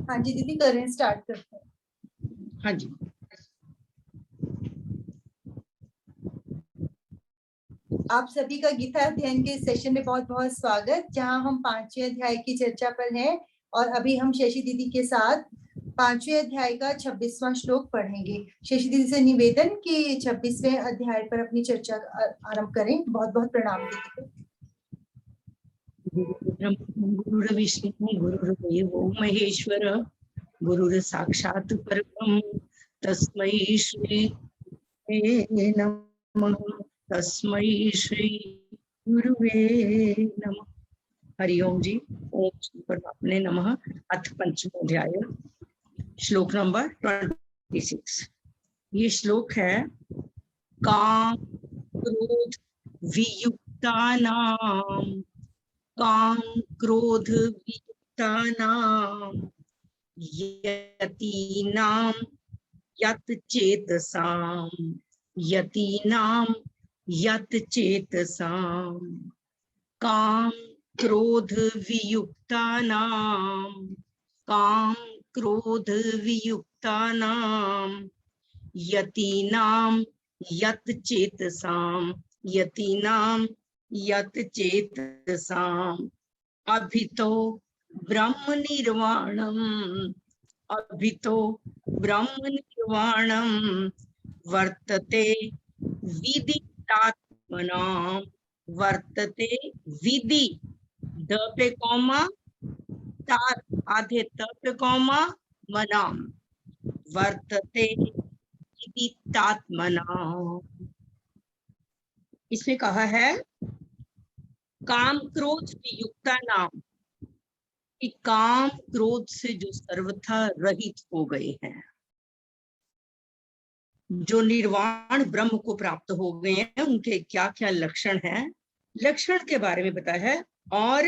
हाँ जी दीदी करें, स्टार्ट करते हैं। हाँ जी। आप सभी का गीता अध्ययन के सेशन में बहुत बहुत स्वागत, जहां हम 5वें अध्याय की चर्चा पर हैं और अभी हम शशि दीदी के साथ 5वें अध्याय का 26वां श्लोक पढ़ेंगे। शशि दीदी से निवेदन कि 26वें अध्याय पर अपनी चर्चा आरंभ करें। बहुत बहुत प्रणाम दीदी को। गुरुर् विष्णु गुरुर्देवो महेश्वर गुरुर् साक्षात् परब्रह्म तस्मै श्री नमः। तस्मै श्री गुरुवे नमः। हरिओम जी। ओम श्री परमात्मने नमः। अथ पंचम अध्याय श्लोक नंबर 26। ये श्लोक है काम क्रोध वियुक्तानां, काम क्रोध वियुक्तानां यतीनां यत चेतसां, यतीनां यत चेतसां, काम क्रोध वियुक्तानां, काम क्रोध वियुक्तानां यतीनां यत चेतसां, यतीनां यत चेतसां अभितो ब्रह्म निर्वाणम, अभितो ब्रह्म निर्वाणम वर्तते विदितात्मनां, वर्तते विधि द पे कॉमा तात आधे त पे कॉमा मनाम, वर्तते विदितात्मनां। इसमें कहा है काम क्रोध वियुक्ता नाम, कि काम क्रोध से जो सर्वथा रहित हो गए हैं, जो निर्वाण ब्रह्म को प्राप्त हो गए हैं, उनके क्या क्या लक्षण हैं, लक्षण के बारे में बताया है। और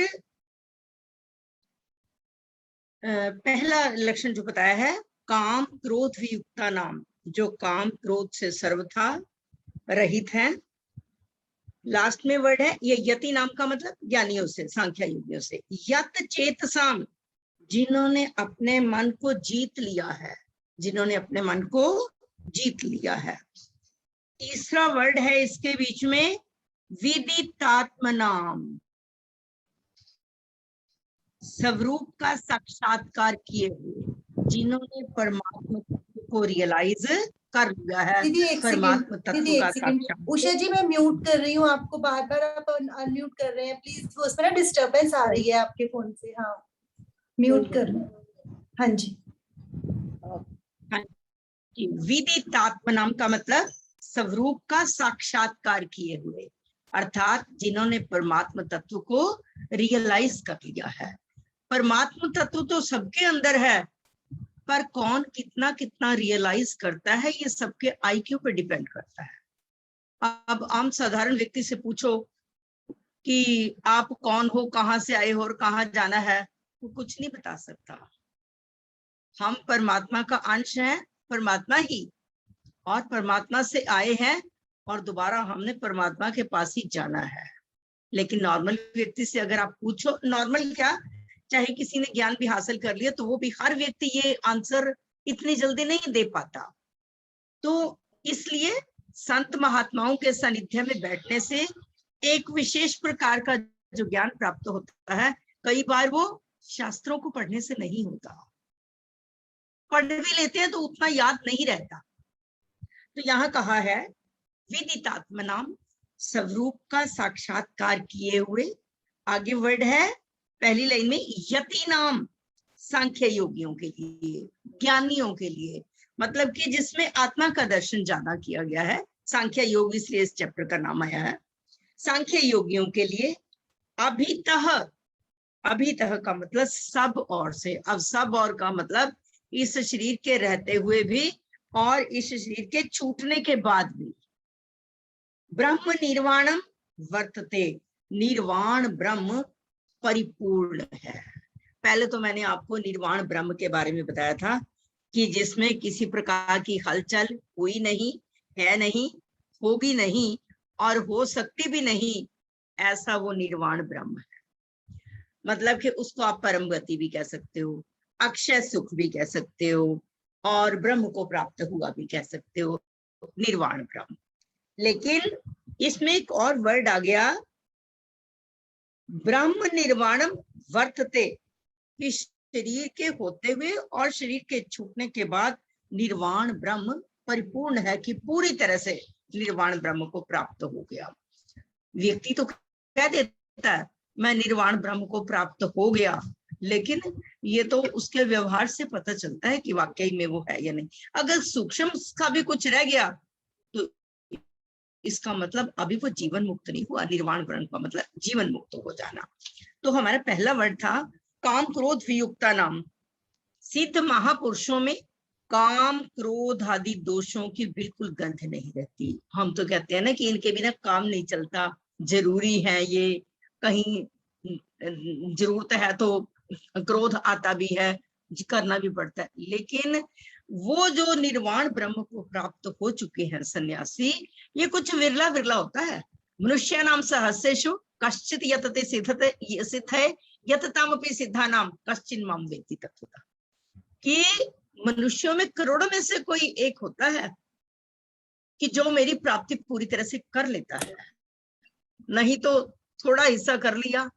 पहला लक्षण जो बताया है काम क्रोध वियुक्ता नाम, जो काम क्रोध से सर्वथा रहित हैं। लास्ट में वर्ड है ये यति नाम का मतलब ज्ञानियों से, सांख्य योगियों से। यत चेतसाम, जिन्होंने अपने मन को जीत लिया है, जिन्होंने अपने मन को जीत लिया है। तीसरा वर्ड है इसके बीच में विदितात्मनाम, स्वरूप का साक्षात्कार किए हुए, जिन्होंने परमात्मा को रियलाइज कर लिया है। परमात्मा तत्व का साक्षात्कार। उषा जी मैं म्यूट कर रही हूँ आपको, बार बार आप अनम्यूट कर रहे हैं प्लीज, वो उसमें ना डिस्टरबेंस आ रही है आपके फोन से। हाँ म्यूट कर रहे हैं। हाँ जी। विदितात्मनाम का मतलब स्वरूप का साक्षात्कार किए हुए, अर्थात जिन्होंने परमात्मा तत्व को रियलाइज कर लिया है। परमात्मा तत्व तो सबके अंदर है, पर कौन कितना कितना रियलाइज करता है ये सबके आईक्यू पे डिपेंड करता है। अब आम साधारण व्यक्ति से पूछो कि आप कौन हो, कहाँ से आए हो और कहाँ जाना है, वो कुछ नहीं बता सकता। हम परमात्मा का अंश हैं, परमात्मा ही, और परमात्मा से आए हैं और दोबारा हमने परमात्मा के पास ही जाना है। लेकिन नॉर्मल व्यक्ति से अगर आप पूछो, नॉर्मल क्या, चाहे किसी ने ज्ञान भी हासिल कर लिया, तो वो भी हर व्यक्ति ये आंसर इतनी जल्दी नहीं दे पाता। तो इसलिए संत महात्माओं के सानिध्य में बैठने से एक विशेष प्रकार का जो ज्ञान प्राप्त होता है, कई बार वो शास्त्रों को पढ़ने से नहीं होता। पढ़ भी लेते हैं तो उतना याद नहीं रहता। तो यहाँ कहा है विदितात्मनाम, स्वरूप का साक्षात्कार किए हुए। आगे वर्ड है पहली लाइन में यति नाम, सांख्य योगियों के लिए, ज्ञानियों के लिए, मतलब कि जिसमें आत्मा का दर्शन ज्यादा किया गया है। सांख्य योग इसलिए इस चैप्टर का नाम आया है। सांख्य योगियों के लिए अभितः, अभितः का मतलब सब और से। अब सब और का मतलब इस शरीर के रहते हुए भी और इस शरीर के छूटने के बाद भी। ब्रह्म निर्वाणम वर्तते, निर्वाण ब्रह्म परिपूर्ण है। पहले तो मैंने आपको निर्वाण ब्रह्म के बारे में बताया था कि जिसमें किसी प्रकार की हलचल हुई नहीं, है नहीं, होगी नहीं और हो सकती भी नहीं, ऐसा वो निर्वाण ब्रह्म है। मतलब कि उसको आप परम गति भी कह सकते हो, अक्षय सुख भी कह सकते हो, और ब्रह्म को प्राप्त हुआ भी कह सकते हो, निर्वाण ब्रह्म। लेकिन इसमें एक और वर्ड आ गया, ब्रह्म निर्वाणम वर्तते, कि शरीर के होते हुए और शरीर के छूटने के बाद निर्वाण ब्रह्म परिपूर्ण है, कि पूरी तरह से निर्वाण ब्रह्म को प्राप्त हो गया। व्यक्ति तो कह देता है मैं निर्वाण ब्रह्म को प्राप्त हो गया, लेकिन ये तो उसके व्यवहार से पता चलता है कि वाकई में वो है या नहीं। अगर सूक्ष्म का भी कुछ रह गया तो इसका मतलब अभी वो जीवन मुक्त नहीं हुआ। निर्वाण ब्रह्म का मतलब जीवन मुक्त हो जाना। तो हमारा पहला वर्ड था काम क्रोध वियुक्ता नाम। सिद्ध महापुरुषों में काम क्रोध आदि दोषों की बिल्कुल गंध नहीं रहती। हम तो कहते हैं ना कि इनके बिना काम नहीं चलता, जरूरी है ये, कहीं जरूरत है तो क्रोध आता भी है, करना भी पड़ता है। लेकिन वो जो निर्वाण ब्रह्म को प्राप्त हो चुके हैं सन्यासी, ये कुछ विरला विरला होता है। मनुष्य नाम सहस्रेषु कश्चित यतते सिद्धते यततामपि सिद्धा नाम कश्चिन माम वेत्ति तत्वतः। कि मनुष्यों में करोड़ों में से कोई एक होता है कि जो मेरी प्राप्ति पूरी तरह से कर लेता है, नहीं तो थोड़ा हिस्सा कर लिया,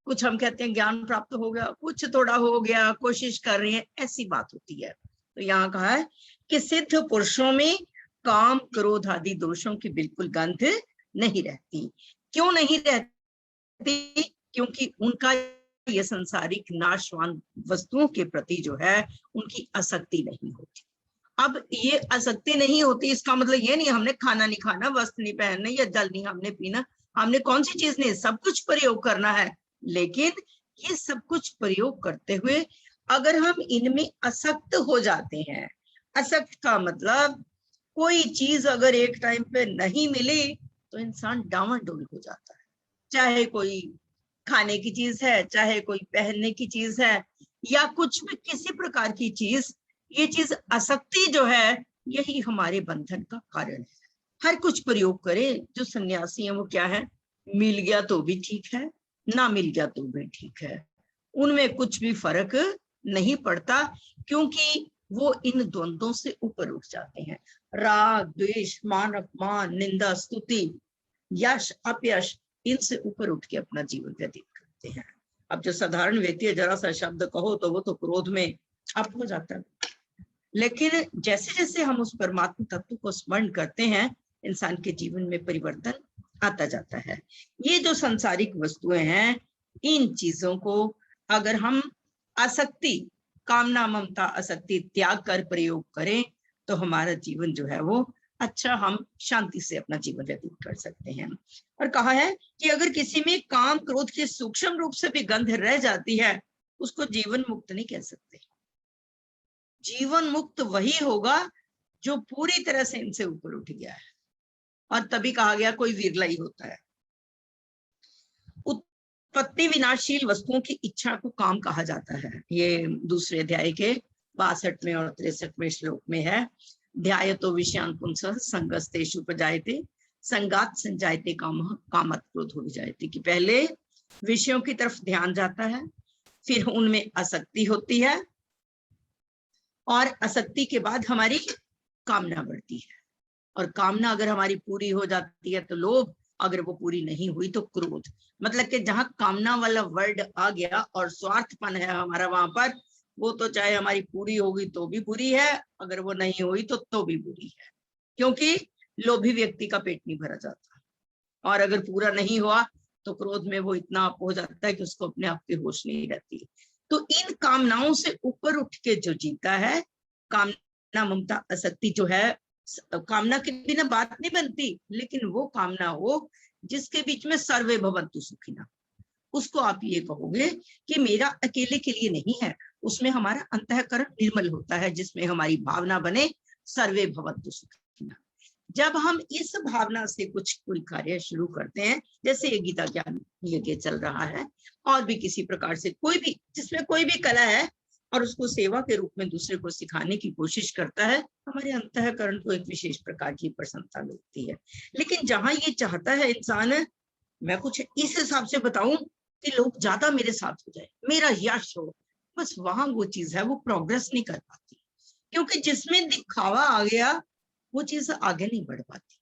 कुछ हम कहते हैं ज्ञान प्राप्त हो गया, कुछ थोड़ा हो गया, कोशिश कर रहे हैं, ऐसी बात होती है। तो यहाँ कहा है कि सिद्ध पुरुषों में काम क्रोध आदि दोषों की बिल्कुल गंध नहीं रहती। क्यों नहीं रहती? क्योंकि उनका ये संसारिक नाशवान वस्तुओं के प्रति जो है उनकी आसक्ति नहीं होती। अब ये आसक्ति नहीं होती, इसका मतलब ये नहीं हमने खाना नहीं खाना, वस्त्र नहीं पहनने, या जल नहीं हमने पीना, हमने कौन सी चीज नहीं, सब कुछ प्रयोग करना है। लेकिन ये सब कुछ प्रयोग करते हुए अगर हम इनमें आसक्त हो जाते हैं, आसक्त का मतलब कोई चीज अगर एक टाइम पे नहीं मिली तो इंसान डावाडोल हो जाता है। चाहे कोई खाने की चीज है, चाहे कोई पहनने की चीज है, या कुछ भी किसी प्रकार की चीज, ये चीज आसक्ति जो है यही हमारे बंधन का कारण है। हर कुछ प्रयोग करें, जो सन्यासी है वो क्या है, मिल गया तो भी ठीक है, ना मिल गया तो भी ठीक है, उनमें कुछ भी फर्क नहीं पड़ता, क्योंकि वो इन द्वंद्वों से ऊपर उठ जाते हैं। राग द्वेष मान अपमान निंदा स्तुति यश अपयश, इनसे ऊपर उठ के अपना जीवन व्यतीत करते हैं। अब जो साधारण व्यक्ति है, जरा सा शब्द कहो तो वो तो क्रोध में अप हो जाता है। लेकिन जैसे जैसे हम उस परमात्मा तत्व को स्मरण करते हैं, इंसान के जीवन में परिवर्तन आता जाता है। ये जो सांसारिक वस्तुएं हैं, इन चीजों को अगर हम आसक्ति, कामना ममता आसक्ति त्याग कर प्रयोग करें तो हमारा जीवन जो है वो अच्छा, हम शांति से अपना जीवन व्यतीत कर सकते हैं। और कहा है कि अगर किसी में काम क्रोध के सूक्ष्म रूप से भी गंध रह जाती है, उसको जीवन मुक्त नहीं कह सकते। जीवन मुक्त वही होगा जो पूरी तरह से इनसे ऊपर उठ गया है, और तभी कहा गया कोई विरला ही होता है। उत्पत्ति विनाशील वस्तुओं की इच्छा को काम कहा जाता है। ये दूसरे अध्याय के 62वें और 63वें श्लोक में है। ध्यायतो विषयान् पुंसः संगस्तेषु उपजायते संगात संजायते कामः कामत् क्रोधो विजायते। कि पहले विषयों की तरफ ध्यान जाता है, फिर उनमें आसक्ति होती है, और आसक्ति के बाद हमारी कामना बढ़ती है, और कामना अगर हमारी पूरी हो जाती है तो लोभ, अगर वो पूरी नहीं हुई तो क्रोध। मतलब कि जहां कामना वाला वर्ड आ गया और स्वार्थपन है हमारा वहां पर, वो तो चाहे हमारी पूरी होगी तो भी बुरी है, अगर वो नहीं हुई तो भी बुरी है, क्योंकि लोभी व्यक्ति का पेट नहीं भरा जाता, और अगर पूरा नहीं हुआ तो क्रोध में वो इतना हो जाता है कि उसको अपने आप की होश नहीं रहती। तो इन कामनाओं से ऊपर उठ के जो जीता है, कामना ममता आसक्ति जो है, कामना के बिना बात नहीं बनती, लेकिन वो कामना हो जिसके बीच में सर्वे भवन्तु सुखिनः, उसको आप ये कहोगे कि मेरा अकेले के लिए नहीं है, उसमें हमारा अंतःकरण निर्मल होता है, जिसमें हमारी भावना बने सर्वे भवन्तु सुखिनः। जब हम इस भावना से कोई कार्य शुरू करते हैं, जैसे ये गीता ज्ञान यज्ञ चल रहा है, और भी किसी प्रकार से कोई भी जिसमें कोई भी कला है, और उसको सेवा के रूप में दूसरे को सिखाने की कोशिश करता है, हमारे अंतःकरण को एक विशेष प्रकार की प्रसन्नता मिलती है। लेकिन जहां ये चाहता है इंसान, मैं कुछ इस हिसाब से बताऊं कि लोग ज्यादा मेरे साथ हो जाए, मेरा यश हो, बस वहां वो चीज है वो प्रोग्रेस नहीं कर पाती, क्योंकि जिसमें दिखावा आ गया वो चीज आगे नहीं बढ़ पाती।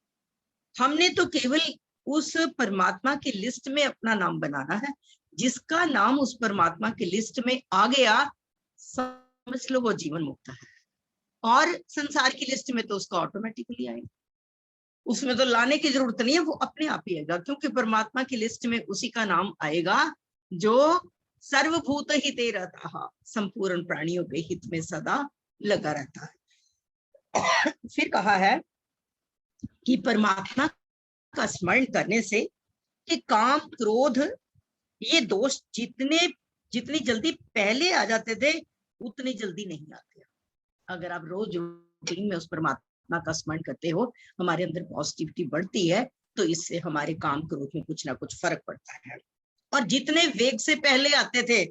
हमने तो केवल उस परमात्मा की लिस्ट में अपना नाम बनाना है, जिसका नाम उस परमात्मा की लिस्ट में आ गया समझ लो वो जीवन मुक्त है। और संसार की लिस्ट में तो उसका ऑटोमेटिकली आएगा, उसमें तो लाने की जरूरत नहीं है, वो अपने आप ही आएगा, क्योंकि परमात्मा की लिस्ट में उसी का नाम आएगा जो सर्वभूत हिते रहता, संपूर्ण प्राणियों के हित में सदा लगा रहता है। फिर कहा है कि परमात्मा का स्मरण करने से कि काम क्रोध ये दोष जितनी जल्दी पहले आ जाते थे उतनी जल्दी नहीं आते। अगर आप रोज रूटीन में उस परमात्मा का स्मरण करते हो, हमारे अंदर पॉजिटिविटी बढ़ती है, तो इससे हमारे काम क्रोध में कुछ ना कुछ फर्क पड़ता है। और जितने वेग से पहले आते थे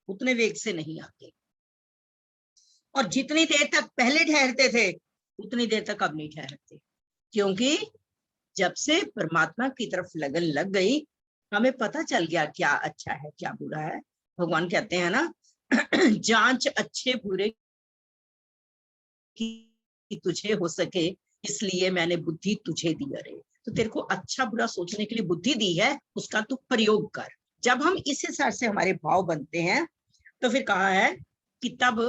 उतने वेग से नहीं आते, और जितनी देर तक पहले ठहरते थे उतनी देर तक अब नहीं ठहरते, क्योंकि जब से परमात्मा की तरफ लगन लग गई, हमें पता चल गया क्या अच्छा है क्या बुरा है। भगवान कहते हैं ना, जांच अच्छे बुरे की तुझे हो सके, इसलिए मैंने बुद्धि तुझे दी। अरे तो तेरे को अच्छा बुरा सोचने के लिए बुद्धि दी है, उसका तू प्रयोग कर। जब हम इस हिसाब से हमारे भाव बनते हैं तो फिर कहा है कि तब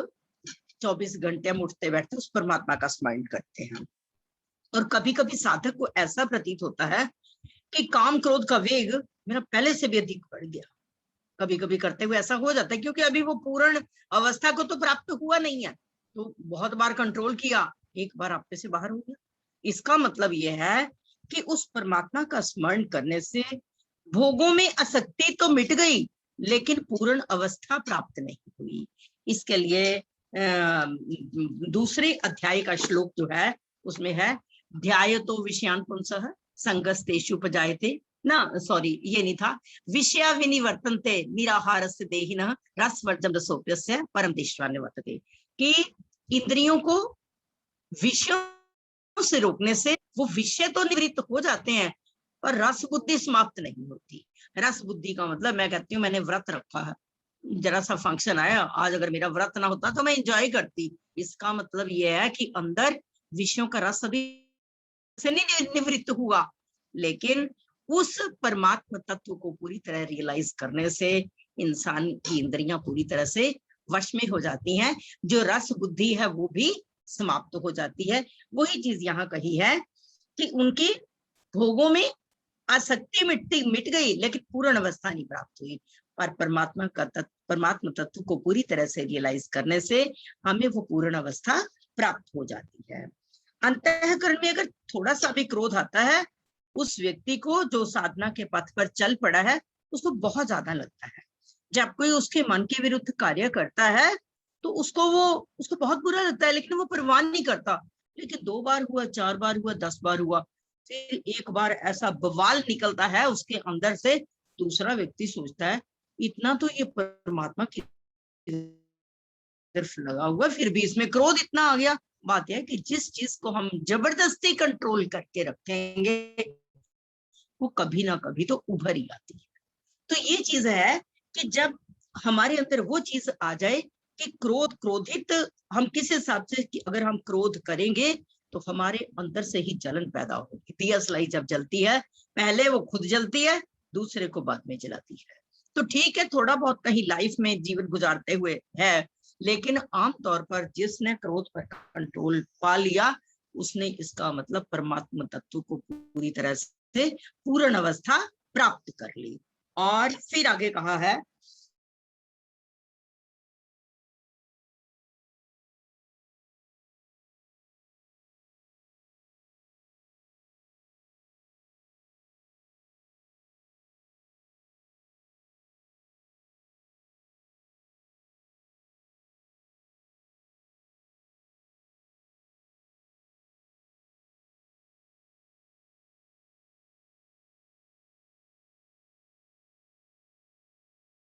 24 घंटे हम उठते बैठते उस परमात्मा का स्मरण करते हैं। और कभी कभी साधक को ऐसा प्रतीत होता है कि काम क्रोध का वेग मेरा पहले से भी अधिक बढ़ गया। कभी कभी करते हुए ऐसा हो जाता है, क्योंकि अभी वो पूर्ण अवस्था को तो प्राप्त हुआ नहीं है, तो बहुत बार कंट्रोल किया, एक बार आपे से बाहर हो गया। इसका मतलब यह है कि उस परमात्मा का स्मरण करने से भोगों में आसक्ति तो मिट गई, लेकिन पूर्ण अवस्था प्राप्त नहीं हुई। इसके लिए दूसरे अध्याय का श्लोक जो है उसमें है, ध्यायतो विषयान पुंसः संगस्तेषुपजायते ना, सॉरी ये नहीं था, विषया विनिवर्तन्ते निराहारस्य देहिनः रसवर्जं रसोप्यस्य परम दृष्ट्वा निवर्तते, कि इंद्रियों को विषयों से रोकने से वो विषय तो निवृत्त हो जाते हैं पर रस बुद्धि समाप्त नहीं होती। रस बुद्धि का मतलब, मैं कहती हूँ मैंने व्रत रखा है, जरा सा फंक्शन आया आज, अगर मेरा व्रत ना होता तो मैं एंजॉय करती। इसका मतलब यह है कि अंदर विषयों का रस अभी से नहीं निवृत्त हुआ, लेकिन उस परमात्मा तत्व को पूरी तरह रियलाइज करने से इंसान की इंद्रियां पूरी तरह से वश में हो जाती हैं, जो रस बुद्धि है वो भी समाप्त हो जाती है। वही चीज यहाँ कही है कि उनकी भोगों में आसक्ति मिट गई, लेकिन पूर्ण अवस्था नहीं प्राप्त हुई। पर परमात्मा तत्व को पूरी तरह से रियलाइज करने से हमें वो पूर्ण अवस्था प्राप्त हो जाती है। अंतःकरण में अगर थोड़ा सा भी क्रोध आता है, उस व्यक्ति को जो साधना के पथ पर चल पड़ा है उसको बहुत ज्यादा लगता है। जब कोई उसके मन के विरुद्ध कार्य करता है तो उसको बहुत बुरा लगता है, लेकिन वो परवाह नहीं करता। लेकिन 2 बार हुआ, 4 बार हुआ, 10 बार हुआ, फिर एक बार ऐसा बवाल निकलता है उसके अंदर से, दूसरा व्यक्ति सोचता है इतना तो ये परमात्मा की तरफ लगा हुआ, फिर भी इसमें क्रोध इतना आ गया। बात यह है कि जिस चीज को हम जबरदस्ती कंट्रोल करके रखेंगे वो कभी ना कभी तो उभर ही आती है। तो ये चीज है कि जब हमारे अंदर वो चीज आ जाए कि क्रोधित हम किस हिसाब से, कि अगर हम क्रोध करेंगे तो हमारे अंदर से ही जलन पैदा होगी। दिया सलाई जब जलती है, पहले वो खुद जलती है, दूसरे को बाद में जलाती है। तो ठीक है, थोड़ा बहुत कहीं लाइफ में जीवन गुजारते हुए है, लेकिन आमतौर पर जिसने क्रोध पर कंट्रोल पा लिया उसने इसका मतलब परमात्मा तत्व को पूरी तरह से पूर्ण अवस्था प्राप्त कर ली। और फिर आगे कहा है